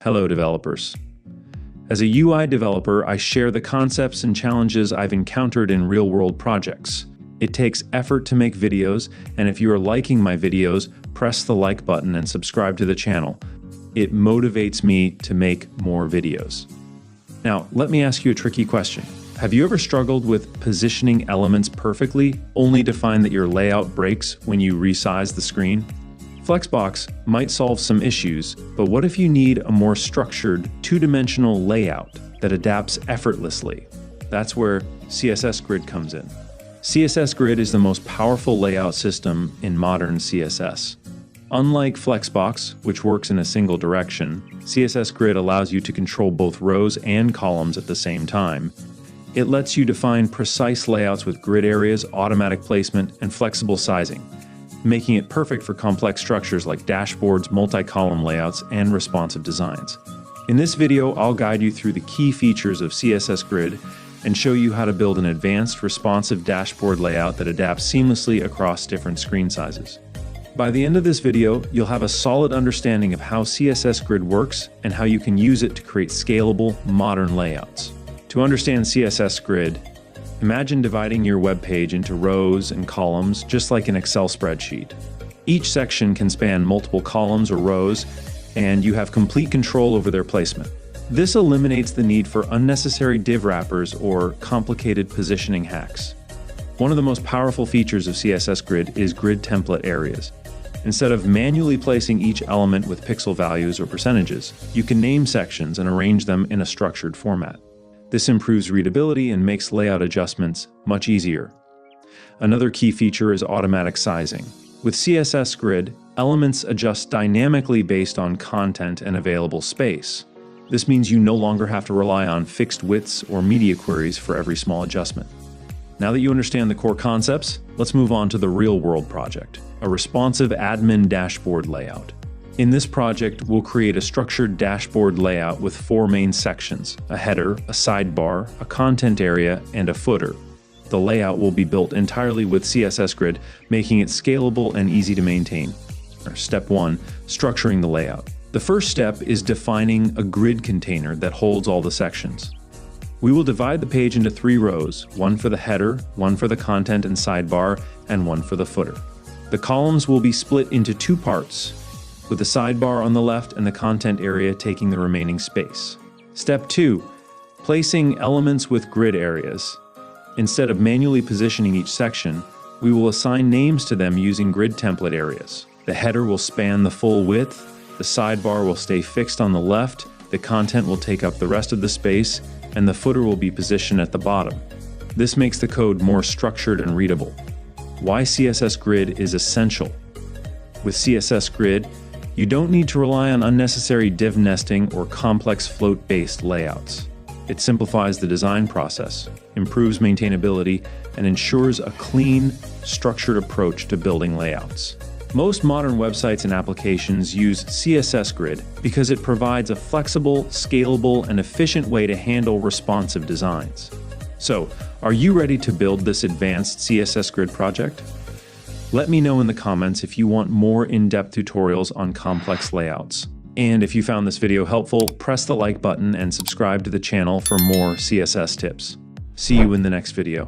Hello, developers. As a UI developer, I share the concepts and challenges I've encountered in real-world projects. It takes effort to make videos, and if you are liking my videos, press the like button and subscribe to the channel. It motivates me to make more videos. Now, let me ask you a tricky question. Have you ever struggled with positioning elements perfectly, only to find that your layout breaks when you resize the screen? Flexbox might solve some issues, but what if you need a more structured, two-dimensional layout that adapts effortlessly? That's where CSS Grid comes in. CSS Grid is the most powerful layout system in modern CSS. Unlike Flexbox, which works in a single direction, CSS Grid allows you to control both rows and columns at the same time. It lets you define precise layouts with grid areas, automatic placement, and flexible sizing, making it perfect for complex structures like dashboards, multi-column layouts, and responsive designs. In this video, I'll guide you through the key features of CSS Grid and show you how to build an advanced, responsive dashboard layout that adapts seamlessly across different screen sizes. By the end of this video, you'll have a solid understanding of how CSS Grid works and how you can use it to create scalable, modern layouts. To understand CSS Grid, imagine dividing your web page into rows and columns just like an Excel spreadsheet. Each section can span multiple columns or rows, and you have complete control over their placement. This eliminates the need for unnecessary div wrappers or complicated positioning hacks. One of the most powerful features of CSS Grid is grid template areas. Instead of manually placing each element with pixel values or percentages, you can name sections and arrange them in a structured format. This improves readability and makes layout adjustments much easier. Another key feature is automatic sizing. With CSS Grid, elements adjust dynamically based on content and available space. This means you no longer have to rely on fixed widths or media queries for every small adjustment. Now that you understand the core concepts, let's move on to the real-world project, a responsive admin dashboard layout. In this project, we'll create a structured dashboard layout with 4 main sections: a header, a sidebar, a content area, and a footer. The layout will be built entirely with CSS Grid, making it scalable and easy to maintain. Step 1. Structuring the layout. The first step is defining a grid container that holds all the sections. We will divide the page into 3 rows, one for the header, one for the content and sidebar, and one for the footer. The columns will be split into 2 parts, with the sidebar on the left and the content area taking the remaining space. Step 2. Placing elements with grid areas. Instead of manually positioning each section, we will assign names to them using grid template areas. The header will span the full width, the sidebar will stay fixed on the left, the content will take up the rest of the space, and the footer will be positioned at the bottom. This makes the code more structured and readable. Why CSS Grid is essential. With CSS Grid, you don't need to rely on unnecessary div nesting or complex float-based layouts. It simplifies the design process, improves maintainability, and ensures a clean, structured approach to building layouts. Most modern websites and applications use CSS Grid because it provides a flexible, scalable, and efficient way to handle responsive designs. So, are you ready to build this advanced CSS Grid project? Let me know in the comments if you want more in-depth tutorials on complex layouts. And if you found this video helpful, press the like button and subscribe to the channel for more CSS tips. See you in the next video.